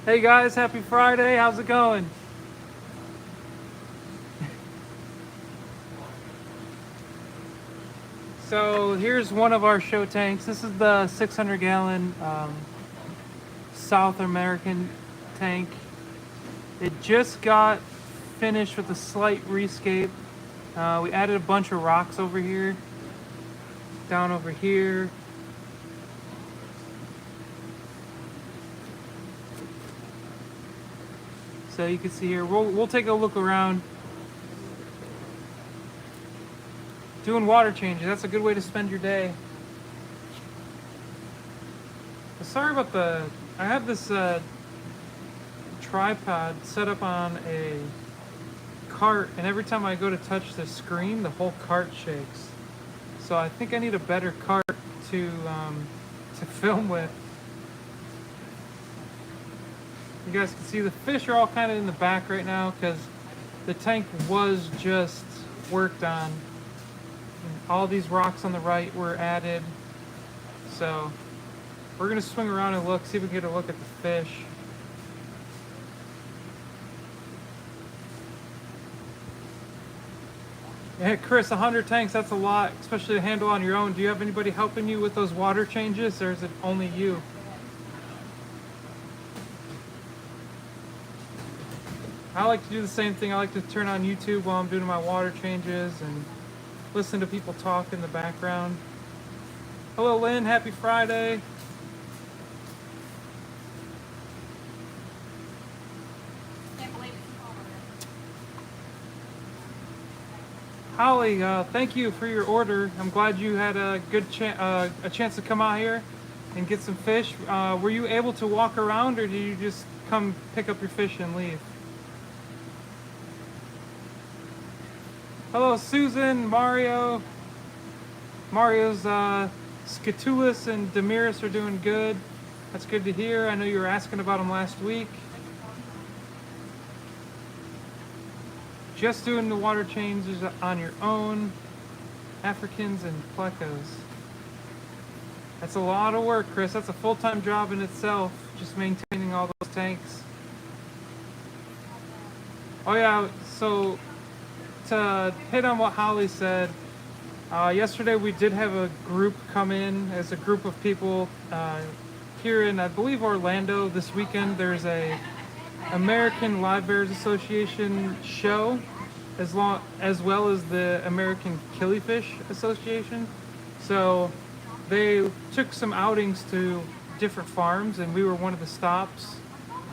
Hey guys, happy Friday. How's it going? So here's one of our show tanks. This is the 600 gallon South American tank. It just got finished with a slight rescape. We added a bunch of rocks over here, down over here. So you can see here, we'll take a look around. Doing water changes, that's a good way to spend your day. Sorry about I have this tripod set up on a cart, and every time I go to touch the screen, the whole cart shakes. So I think I need a better cart to film with. You guys can see the fish are all kind of in the back right now because the tank was just worked on. And all these rocks on the right were added. So we're gonna swing around and look, see if we can get a look at the fish. Yeah, Chris, 100 tanks, that's a lot, especially to handle on your own. Do you have anybody helping you with those water changes, or is it only you? I like to do the same thing. I like to turn on YouTube while I'm doing my water changes and listen to people talk in the background. Hello, Lynn. Happy Friday. Holly, thank you for your order. I'm glad you had a good a chance to come out here and get some fish. Were you able to walk around, or did you just come pick up your fish and leave? Hello, Susan, Mario. Mario's Skatulis and Demiris are doing good. That's good to hear. I know you were asking about them last week. Just doing the water changes on your own. Africans and plecos. That's a lot of work, Chris. That's a full-time job in itself, just maintaining all those tanks. Oh yeah, so to hit on what Holly said, yesterday we did have a group come in as a group of people here in, I believe, Orlando. This weekend there's a American Live Bears Association show, as well as the American Killifish Association. So they took some outings to different farms, and we were one of the stops.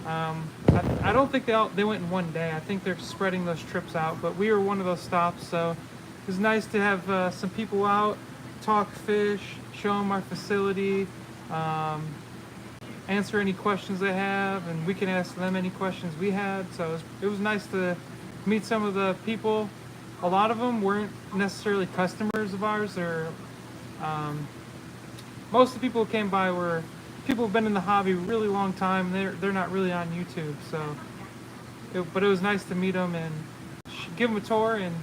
I don't think they went in one day. I think they're spreading those trips out, but we were one of those stops. So it was nice to have some people out, talk fish, show them our facility, answer any questions they have, and we can ask them any questions we had. So it was nice to meet some of the people. A lot of them weren't necessarily customers of ours, or most of the people who came by were people who've been in the hobby a really long time. They're not really on YouTube, so but it was nice to meet them and give them a tour and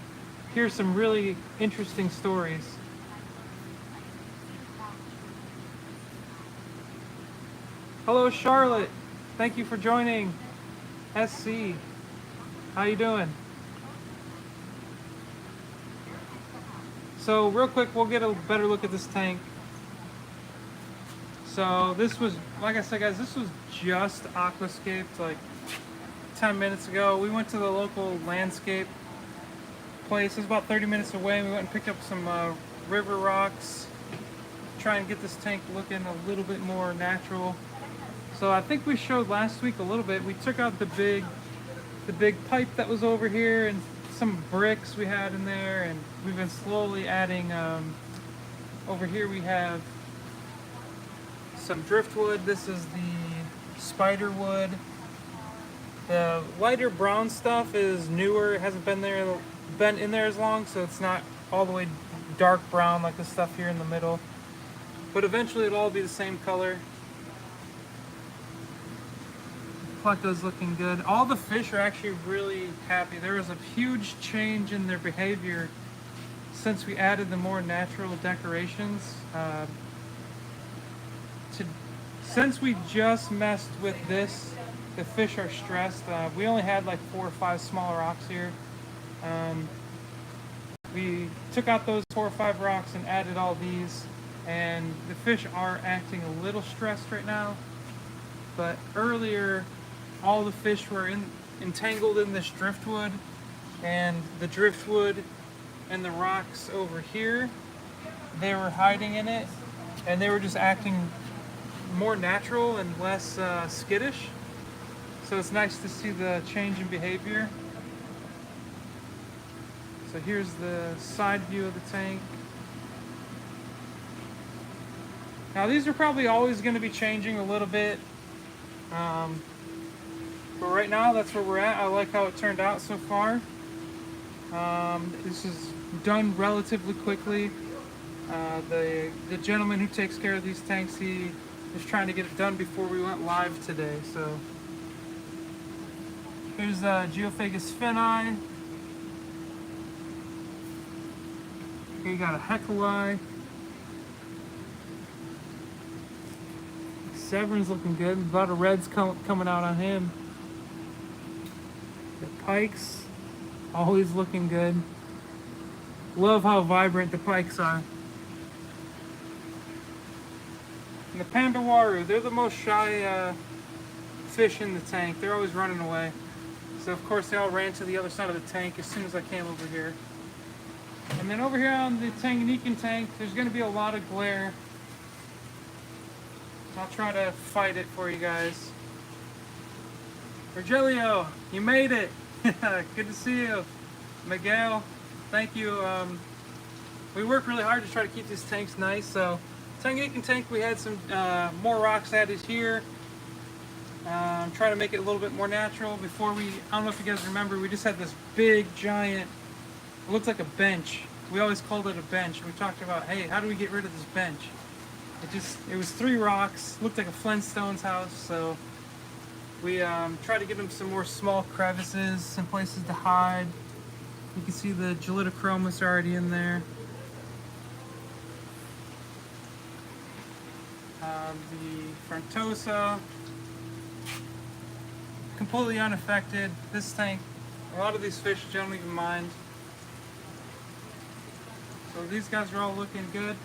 hear some really interesting stories. Hello, Charlotte. Thank you for joining. SC, how you doing? So real quick, we'll get a better look at this tank. So this was, like I said, guys, this was just aquascaped like 10 minutes ago. We went to the local landscape place. It was about 30 minutes away. We went and picked up some river rocks, try and get this tank looking a little bit more natural. So I think we showed last week a little bit. We took out the big pipe that was over here and some bricks we had in there, and we've been slowly adding. Over here we have some driftwood. This is the spider wood. The lighter brown stuff is newer. It hasn't been in there as long, so it's not all the way dark brown like the stuff here in the middle. But eventually it'll all be the same color. Pleco's looking good. All the fish are actually really happy. There was a huge change in their behavior since we added the more natural decorations. Since we just messed with this the fish are stressed. We only had like 4 or 5 small rocks here. We took out those 4 or 5 rocks and added all these, and the fish are acting a little stressed right now. But earlier, all the fish were entangled in this driftwood, and the driftwood and the rocks over here, they were hiding in it, and they were just acting more natural and less skittish. So it's nice to see the change in behavior. So here's the side view of the tank. Now these are probably always going to be changing a little bit. But right now that's where we're at. I like how it turned out so far. This is done relatively quickly. The gentleman who takes care of these tanks, he is trying to get it done before we went live today. So here's Geophagus finni. Here you got a Heckelei. Severin's looking good. A lot of reds coming out on him. The pikes, always looking good. Love how vibrant the pikes are. And the Pandawaru, they're the most shy fish in the tank. They're always running away. So of course they all ran to the other side of the tank as soon as I came over here. And then over here on the Tangan tank, there's going to be a lot of glare. I'll try to fight it for you guys. Virgilio, you made it! Good to see you. Miguel, thank you. We work really hard to try to keep these tanks nice. So Tangan tank, we had some more rocks added here. Try to make it a little bit more natural. Before I don't know if you guys remember, we just had this big giant, it looked like a bench. We always called it a bench. We talked about, hey, how do we get rid of this bench? It was 3 rocks, looked like a Flintstones house. So we tried to give them some more small crevices, some places to hide. You can see the Gelitochromis already in there. The Frontosa, completely unaffected. This tank, a lot of these fish don't even mind. So these guys are all looking good.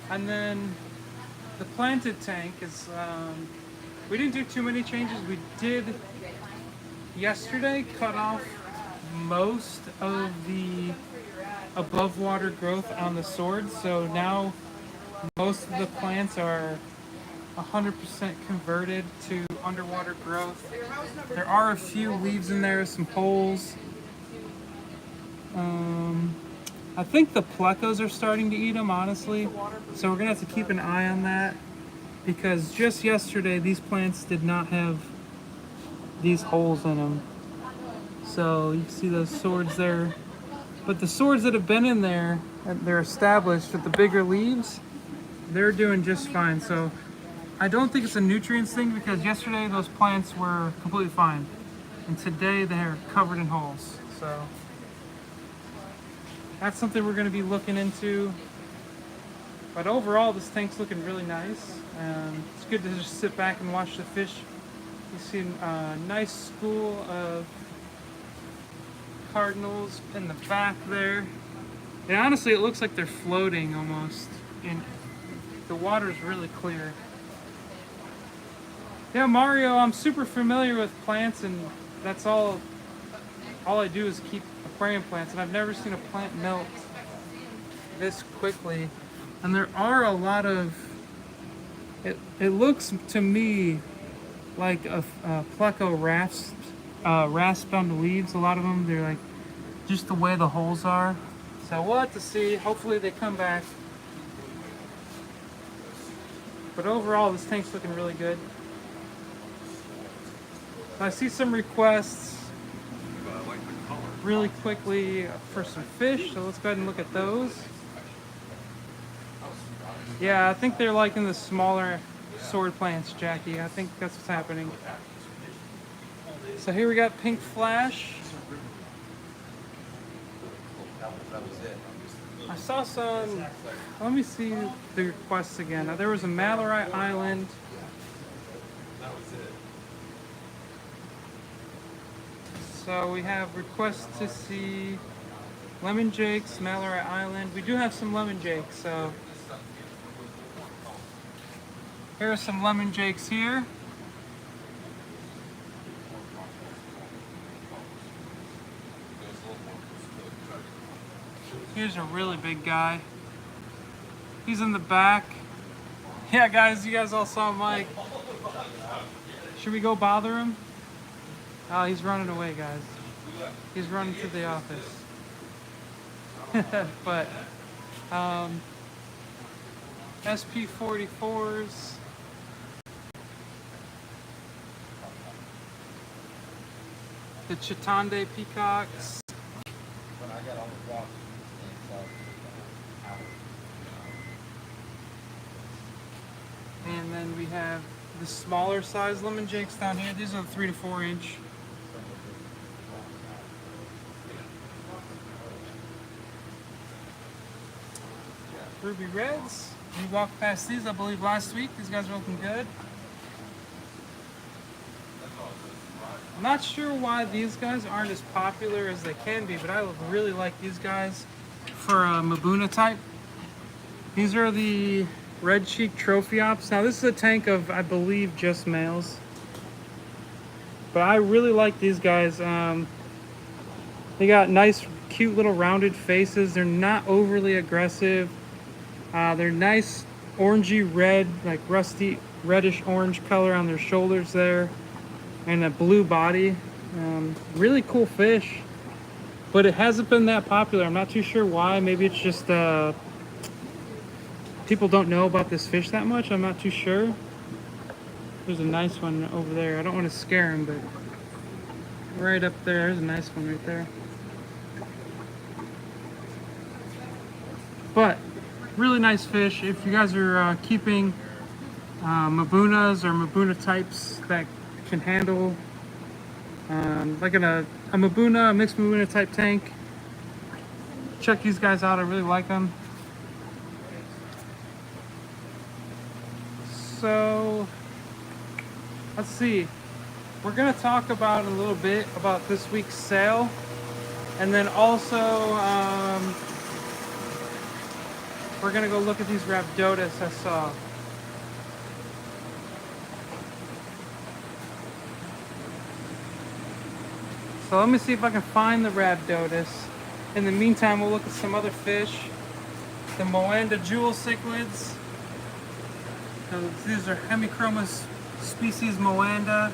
And then the planted tank is, we didn't do too many changes. We did yesterday cut off most of the above water growth on the swords. So now most of the plants are 100% converted to underwater growth. There are a few leaves in there, some holes. I think the plecos are starting to eat them, honestly. So we're gonna have to keep an eye on that, because just yesterday these plants did not have these holes in them. So you can see those swords there. But the swords that have been in there, they're established with the bigger leaves, they're doing just fine. So I don't think it's a nutrients thing, because yesterday those plants were completely fine. And today they're covered in holes. So that's something we're going to be looking into. But overall, this tank's looking really nice. It's good to just sit back and watch the fish. You see a nice school of cardinals in the back there. And honestly, it looks like they're floating almost. And the water's really clear. Yeah, Mario, I'm super familiar with plants, and that's all I do is keep aquarium plants, and I've never seen a plant melt this quickly. And there are a lot of, it looks to me like a pleco rasp on the leaves. A lot of them, they're like just the way the holes are. So we'll have to see. Hopefully they come back. But overall, this tank's looking really good. I see some requests really quickly for some fish, so let's go ahead and look at those. Yeah, I think they're liking the smaller sword plants, Jackie. I think that's what's happening. So here we got Pink Flash. I saw some, let me see the requests again. There was a Mallory Island. So we have requests to see lemon jakes, Mallory Island. We do have some lemon jakes, so here are some lemon jakes here. Here's a really big guy. He's in the back. Yeah, guys, you guys all saw Mike. Should we go bother him? Oh, he's running away, guys. He's running to the office. But, SP44s. The Chitande peacocks. And then we have the smaller size lemon jakes down here. These are the 3 to 4 inch. Ruby Reds. We walked past these, I believe, last week. These guys are looking good. I'm not sure why these guys aren't as popular as they can be, but I really like these guys for a Mabuna type. These are the Red Chic Trophy Ops. Now this is a tank of, I believe, just males. But I really like these guys. They got nice, cute little rounded faces. They're not overly aggressive. They're nice orangey red, like rusty reddish orange color on their shoulders there. And a blue body. Really cool fish. But it hasn't been that popular. I'm not too sure why. Maybe it's just people don't know about this fish that much. I'm not too sure. There's a nice one over there. I don't want to scare him, but right up there, there's a nice one right there. But really nice fish. If you guys are keeping Mabunas or Mabuna types that can handle like a Mabuna, a mixed Mabuna type tank, check these guys out. I really like them. So let's see, we're gonna talk about a little bit about this week's sale, and then also we're gonna go look at these RAB Dois I saw. So let me see if I can find the RAB Dois. In the meantime, we'll look at some other fish. The Moanda jewel cichlids. So these are Hemichromis species Moanda.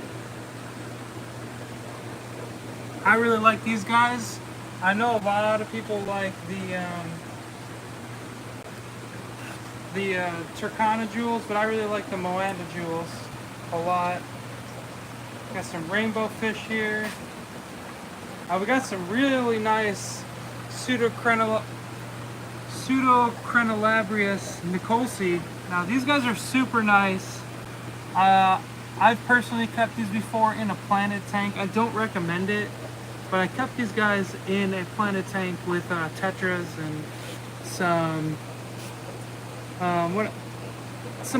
I really like these guys. I know a lot of people like the Turkana jewels, but I really like the Moanda jewels a lot. Got some rainbow fish here. We got some really nice Pseudocrenolabrius Nicolsi. Now these guys are super nice. I've personally kept these before in a planted tank. I don't recommend it, but I kept these guys in a planted tank with tetras and some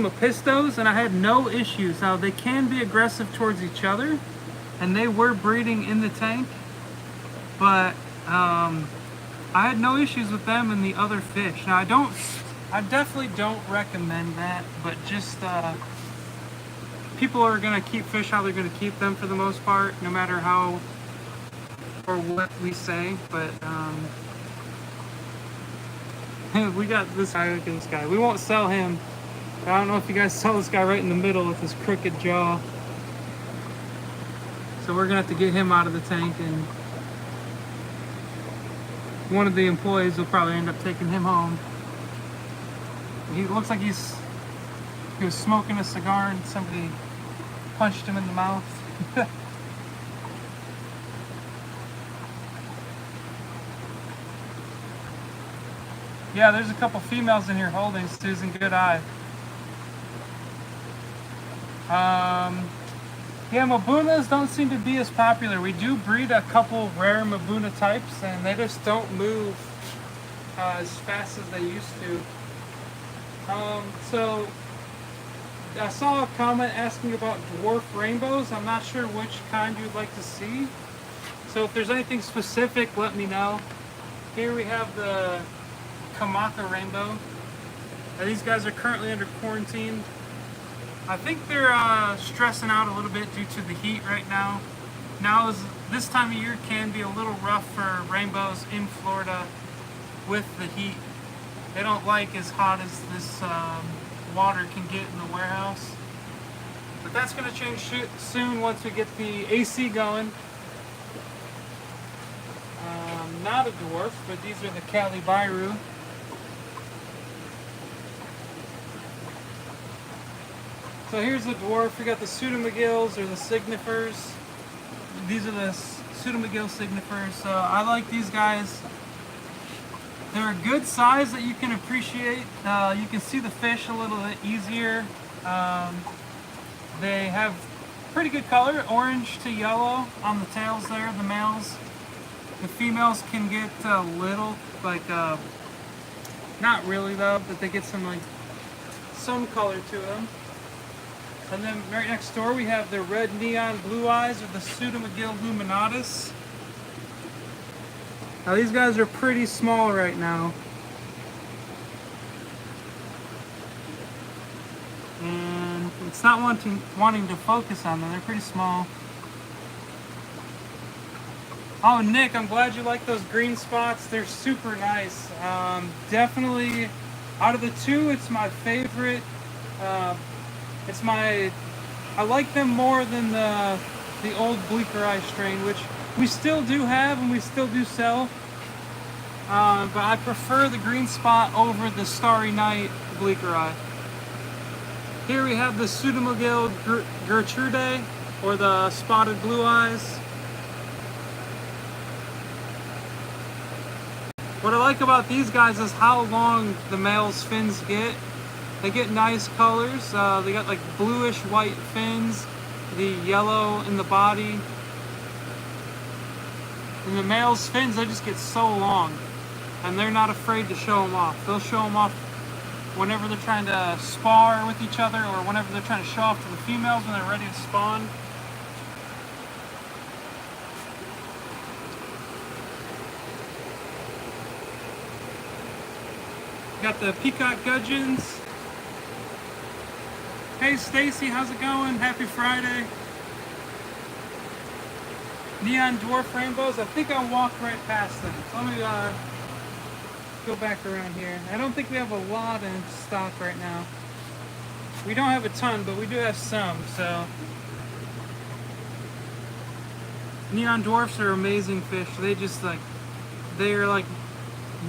apistos, and I had no issues. Now they can be aggressive towards each other, and they were breeding in the tank, but I had no issues with them and the other fish. Now I definitely don't recommend that, but just people are gonna keep fish how they're gonna keep them for the most part, no matter how or what we say. But we got this guy. Look at this guy. We won't sell him. I don't know if you guys saw this guy right in the middle with his crooked jaw. So we're gonna have to get him out of the tank, and one of the employees will probably end up taking him home. He looks like he was smoking a cigar and somebody punched him in the mouth. Yeah, there's a couple females in here holding Susan Good Eye. Yeah, Mabunas don't seem to be as popular. We do breed a couple rare Mabuna types, and they just don't move as fast as they used to. So I saw a comment asking about dwarf rainbows. I'm not sure which kind you'd like to see. So if there's anything specific, let me know. Here we have the Kamaka Rainbow. Now, these guys are currently under quarantine. I think they're stressing out a little bit due to the heat right now. This time of year can be a little rough for rainbows in Florida with the heat. They don't like as hot as this water can get in the warehouse. But that's going to change soon once we get the AC going. Not a dwarf, but these are the Cali Bairu. So here's the dwarf. We got the pseudomcgills or the signifers. These are the pseudomcgill signifers. So I like these guys. They're a good size that you can appreciate. You can see the fish a little bit easier. They have pretty good color, orange to yellow on the tails there, the males. The females can get a little, like, not really though, but they get some color to them. And then right next door we have the red neon blue eyes, or the pseudomcgill luminatus. Now these guys are pretty small right now. And it's not wanting to focus on them, they're pretty small. Oh, Nick, I'm glad you like those green spots. They're super nice. Definitely, out of the two, it's my favorite. I like them more than the old bleaker eye strain, which we still do have and we still do sell. But I prefer the green spot over the starry night bleaker eye. Here we have the pseudomcgill Gertrude, or the spotted blue eyes. What I like about these guys is how long the male's fins get. They get nice colors. They got like bluish white fins, the yellow in the body. And the male's fins, they just get so long. And they're not afraid to show them off. They'll show them off whenever they're trying to spar with each other, or whenever they're trying to show off to the females when they're ready to spawn. Got the peacock gudgeons. Hey Stacy, how's it going? Happy Friday. Neon dwarf rainbows. I think I walked right past them. So let me go back around here. I don't think we have a lot in stock right now. We don't have a ton, but we do have some. So neon dwarfs are amazing fish. They're like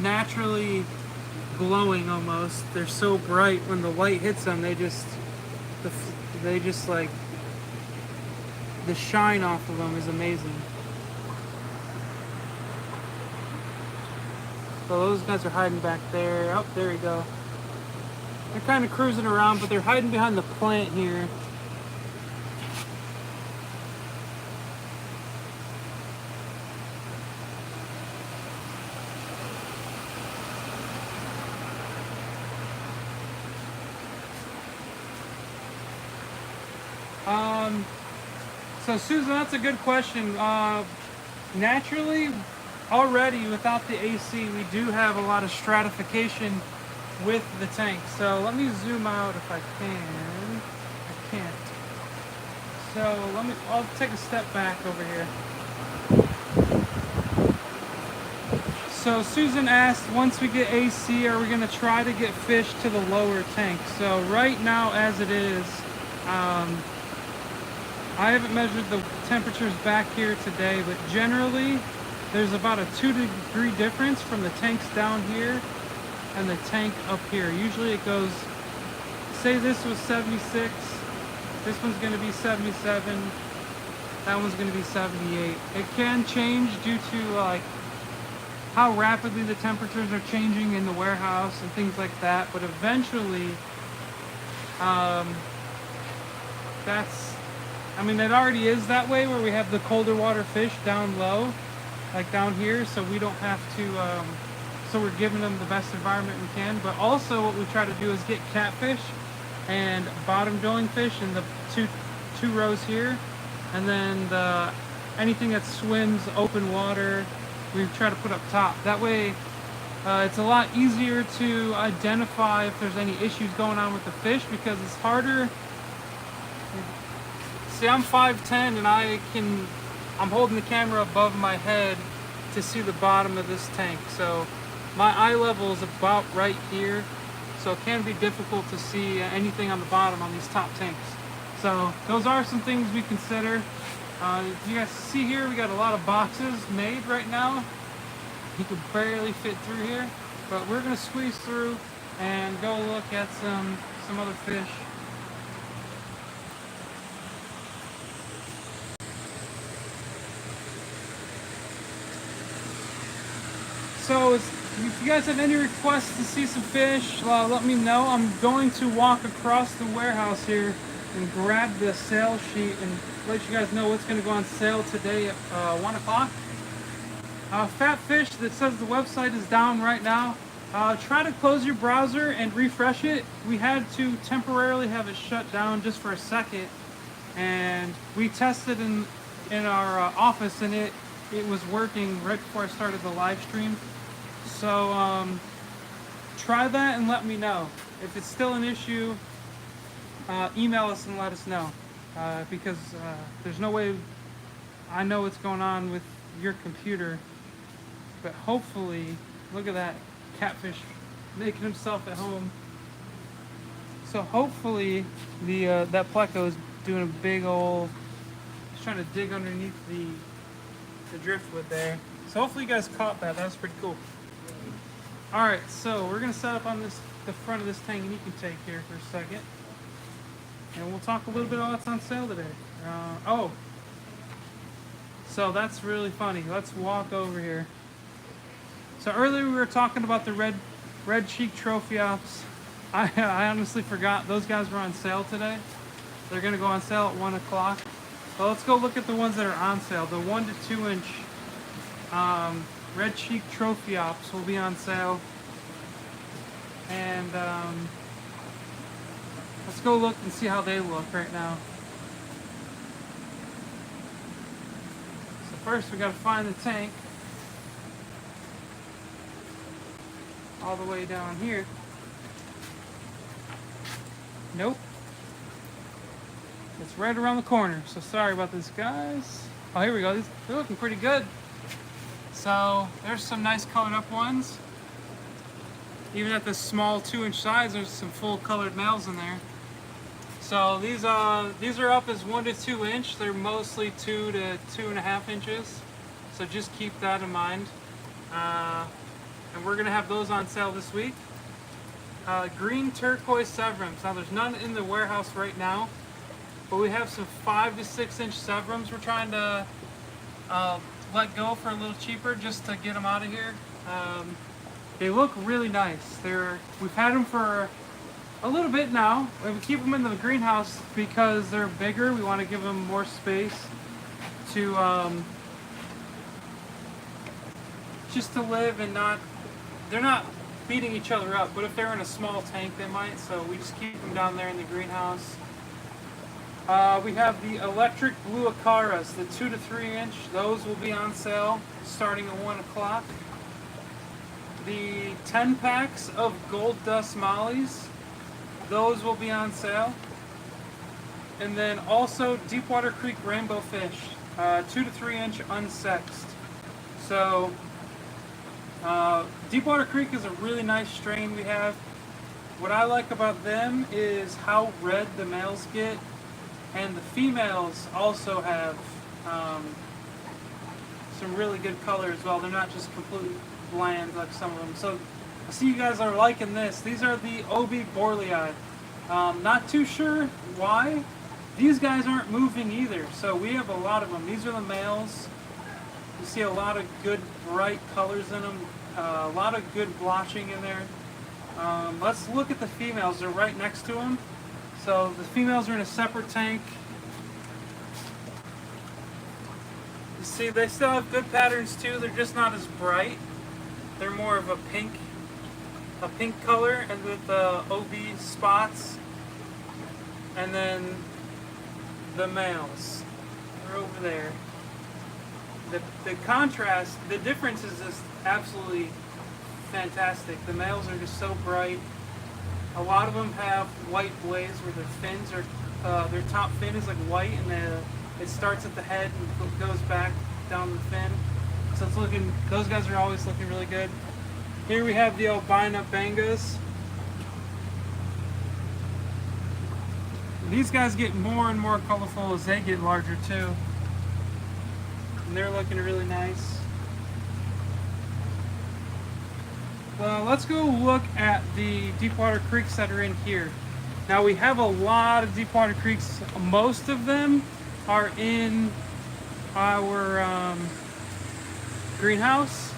naturally glowing almost. They're so bright when the light hits them. They just like, the shine off of them is amazing. So those guys are hiding back there. Oh, there we go. They're kind of cruising around, but they're hiding behind the plant here. So Susan, that's a good question. Naturally, already without the AC, we do have a lot of stratification with the tank. So let me zoom out if I can. I can't. So I'll take a step back over here. So Susan asked, once we get AC, are we going to try to get fish to the lower tank? So right now, as it is, I haven't measured the temperatures back here today, but generally there's about a 2-degree difference from the tanks down here and the tank up here. Usually it goes, say this was 76, this one's going to be 77, that one's going to be 78. It can change due to like how rapidly the temperatures are changing in the warehouse and things like that, but eventually it already is that way, where we have the colder water fish down low, like down here, so we don't have to, so we're giving them the best environment we can. But also what we try to do is get catfish and bottom drilling fish in the two rows here, and then the anything that swims open water, we try to put up top. That way, it's a lot easier to identify if there's any issues going on with the fish, because it's harder. See, I'm 5'10", and I'm holding the camera above my head to see the bottom of this tank. So my eye level is about right here. So it can be difficult to see anything on the bottom on these top tanks. So those are some things we consider. You guys see here, we got a lot of boxes made right now. He could barely fit through here, but we're gonna squeeze through and go look at some other fish. So if you guys have any requests to see some fish, let me know. I'm going to walk across the warehouse here and grab the sale sheet and let you guys know what's going to go on sale today at 1 o'clock. Fat fish that says the website is down right now. Try to close your browser and refresh it. We had to temporarily have it shut down just for a second, and we tested in our office, and it was working right before I started the live stream. So try that and let me know. If it's still an issue, email us and let us know, because there's no way I know what's going on with your computer. But hopefully, look at that catfish making himself at home. So hopefully that pleco is doing a big old, he's trying to dig underneath the driftwood there. So hopefully you guys caught that. That was pretty cool. All right, so we're gonna set up on the front of this tank, and you can take here for a second, and we'll talk a little bit about what's on sale today. So that's really funny. Let's walk over here. So earlier we were talking about the red Chic Trophy Ops. I honestly forgot those guys were on sale today. They're gonna go on sale at 1 o'clock. So let's go look at the ones that are on sale. The 1 to 2 inch red Chic Trophy Ops will be on sale. And let's go look and see how they look right now. So first we gotta find the tank. All the way down here. Nope. It's right around the corner. So sorry about this, guys. Oh, here we go. They're looking pretty good. So there's some nice colored up ones. Even at the small 2 inch size, there's some full colored males in there. So these are up as 1 to 2 inch. They're mostly 2 to 2.5 inches. So just keep that in mind. And we're gonna have those on sale this week. Green turquoise sevrums. Now there's none in the warehouse right now, but we have some 5 to 6 inch sevrums we're trying to let go for a little cheaper, just to get them out of here. They look really nice. We've had them for a little bit now. We keep them in the greenhouse because they're bigger. We want to give them more space to just to live, and they're not beating each other up, but if they're in a small tank they might, so we just keep them down there in the greenhouse. We have the electric blue acaras, the 2 to 3 inch. Those will be on sale starting at 1 o'clock. The 10 packs of gold dust mollies, those will be on sale. And then also Deepwater Creek rainbow fish, 2 to 3 inch unsexed. So Deepwater Creek is a really nice strain we have. What I like about them is how red the males get, and the females also have some really good color as well. They're not just completely bland like some of them. So I see you guys are liking this. These are the OB Borlei. Not too sure why. These guys aren't moving either, so we have a lot of them. These are the males. You see a lot of good bright colors in them, a lot of good blotching in there. Let's look at the females. They're right next to them. So the females are in a separate tank. You see, they still have good patterns too. They're just not as bright. They're more of a pink color, and with the OB spots. And then the males are over there. the contrast, the difference is just absolutely fantastic. The males are just so bright. A lot of them have white blades where their fins are, their top fin is like white, and it starts at the head and goes back down the fin. So it's looking, those guys are always looking really good. Here we have the albino bangas. These guys get more and more colorful as they get larger too. And they're looking really nice. Well, let's go look at the deepwater creeks that are in here. Now we have a lot of deepwater creeks. Most of them are in our greenhouse.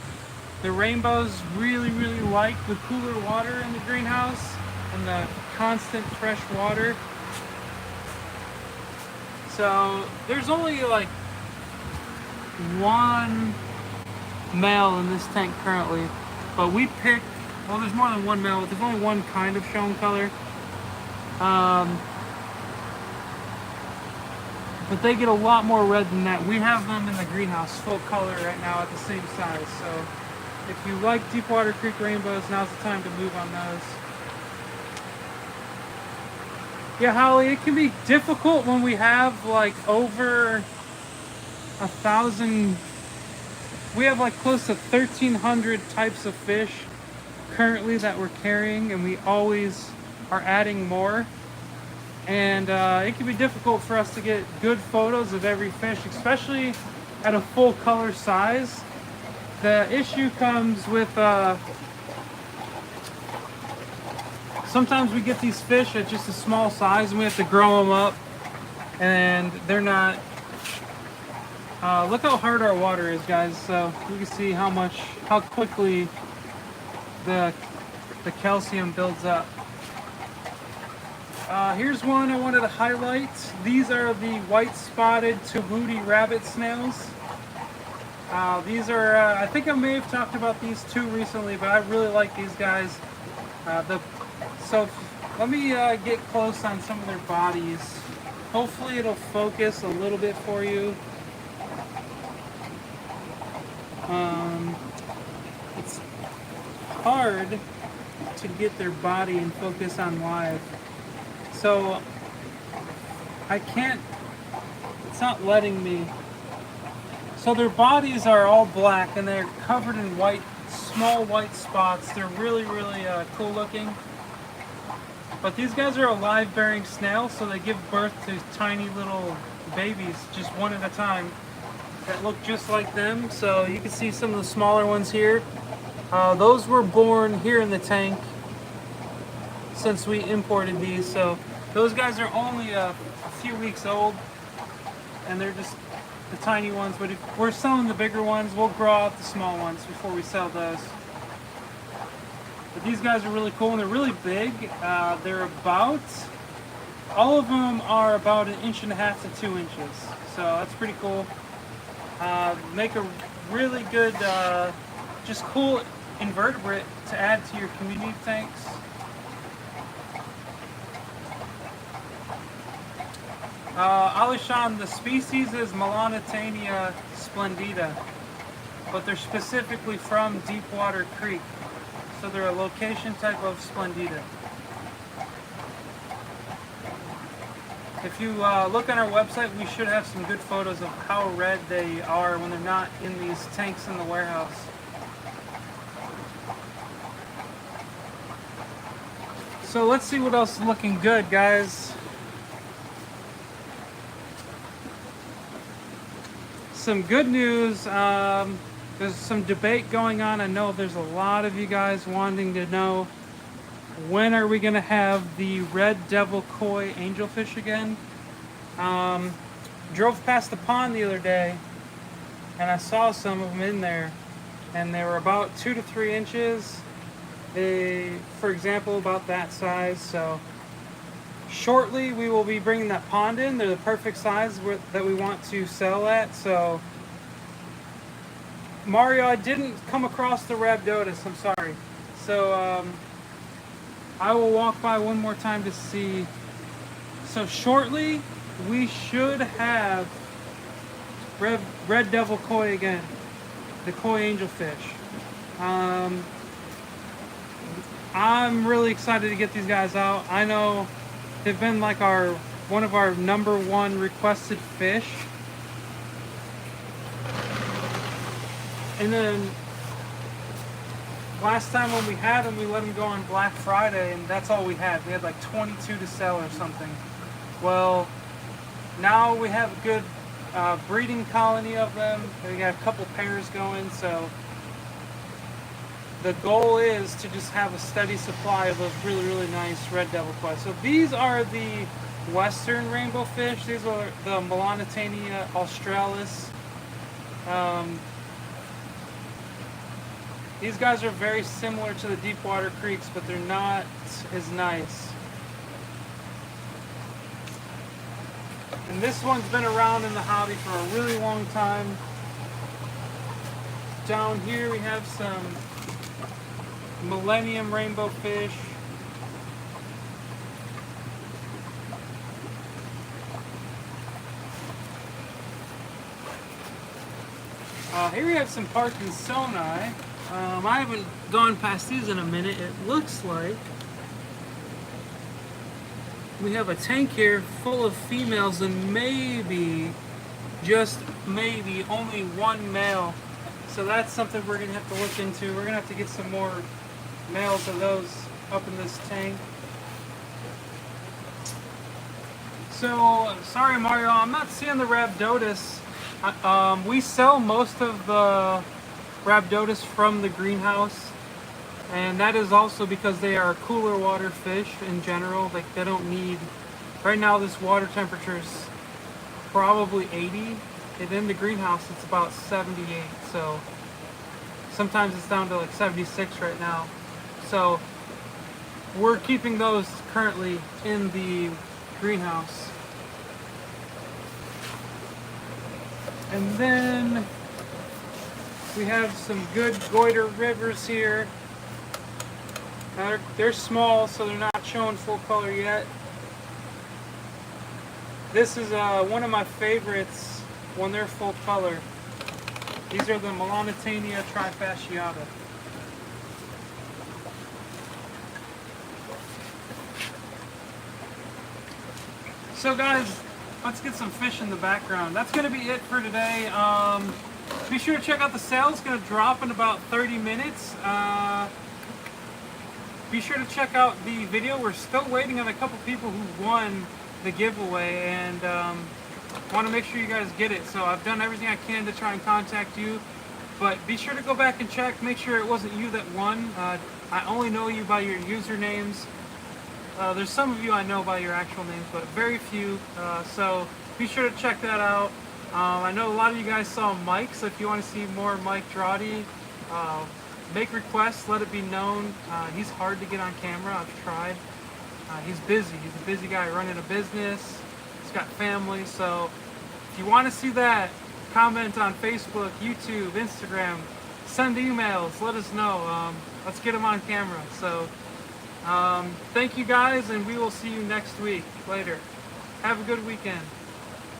The rainbows really like the cooler water in the greenhouse and the constant fresh water. So there's only like one male in this tank currently, but we picked, well, there's more than one male, but there's only one kind of shown color. But they get a lot more red than that. We have them in the greenhouse full color right now at the same size. So if you like Deepwater Creek rainbows, now's the time to move on those. Yeah, Holly, it can be difficult when we have like over 1,000. We have like close to 1,300 types of fish currently that we're carrying, and we always are adding more. And it can be difficult for us to get good photos of every fish, especially at a full color size. The issue comes with sometimes we get these fish at just a small size and we have to grow them up, and they're not, look how hard our water is, guys. So you can see how quickly the calcium builds up. Here's one I wanted to highlight. These are the white spotted Tooty rabbit snails. These are, I think I may have talked about these two recently, but I really like these guys. So let me get close on some of their bodies. Hopefully it'll focus a little bit for you. It's hard to get their body in focus on live. So I can't, it's not letting me. So their bodies are all black and they're covered in white, small white spots. They're really cool looking. But these guys are a live bearing snail, so they give birth to tiny little babies just one at a time that look just like them. So you can see some of the smaller ones here. Those were born here in the tank since we imported these. So those guys are only a few weeks old, and they're just the tiny ones. But if we're selling the bigger ones, we'll grow out the small ones before we sell those. But these guys are really cool and they're really big. They're about, all of them are about 1.5 to 2 inches. So that's pretty cool. Make a really good, just cool invertebrate to add to your community tanks. Alishan, the species is Melanitania splendida, but they're specifically from Deepwater Creek. So they're a location type of splendida. If you look on our website, we should have some good photos of how red they are when they're not in these tanks in the warehouse. So let's see what else is looking good, guys. Some good news. There's some debate going on. I know there's a lot of you guys wanting to know, when are we going to have the red devil koi angelfish again? Drove past the pond the other day and I saw some of them in there, and they were about 2 to 3 inches. They, for example, about that size. So shortly we will be bringing that pond in. They're the perfect size that we want to sell at. So Mario, I didn't come across the RAB Dois, I'm sorry. So I will walk by one more time to see. So shortly we should have red devil koi again, the koi angelfish. I'm really excited to get these guys out. I know they've been like one of our #1 requested fish. And then last time when we had them, we let them go on Black Friday, and that's all we had. We had like 22 to sell or something. Well, now we have a good breeding colony of them. We got a couple pairs going, so the goal is to just have a steady supply of those really, really nice red devil koi. So these are the western rainbow fish. These are the Melanitania australis. These guys are very similar to the deep water creeks, but they're not as nice. And this one's been around in the hobby for a really long time. Down here we have some Millennium rainbow fish. Here we have some Parkinsoni. I haven't gone past these in a minute. It looks like we have a tank here full of females and maybe, just maybe, only one male. So that's something we're gonna have to look into. We're gonna have to get some more males of those up in this tank. So, sorry Mario, I'm not seeing the RAB Dois. We sell most of the RAB Dois from the greenhouse, and that is also because they are cooler water fish in general. Like, they don't need, right now this water temperature is probably 80, and in the greenhouse it's about 78, so sometimes it's down to like 76 right now. So we're keeping those currently in the greenhouse. And then we have some good goiter rivers here. They're small, so they're not showing full color yet. This is one of my favorites when they're full color. These are the Melanitania trifasciata. So guys, let's get some fish in the background. That's going to be it for today. Be sure to check out the sale. It's going to drop in about 30 minutes. Be sure to check out the video. We're still waiting on a couple people who won the giveaway, and want to make sure you guys get it. So I've done everything I can to try and contact you, but be sure to go back and check, make sure it wasn't you that won. I only know you by your usernames. There's some of you I know by your actual names, but very few. So be sure to check that out. I know a lot of you guys saw Mike, so if you want to see more Mike Drawdy, make requests, let it be known. He's hard to get on camera, I've tried. He's busy. He's a busy guy running a business. He's got family, so if you want to see that, comment on Facebook, YouTube, Instagram, send emails, let us know. Let's get him on camera. So thank you guys, and we will see you next week. Later. Have a good weekend.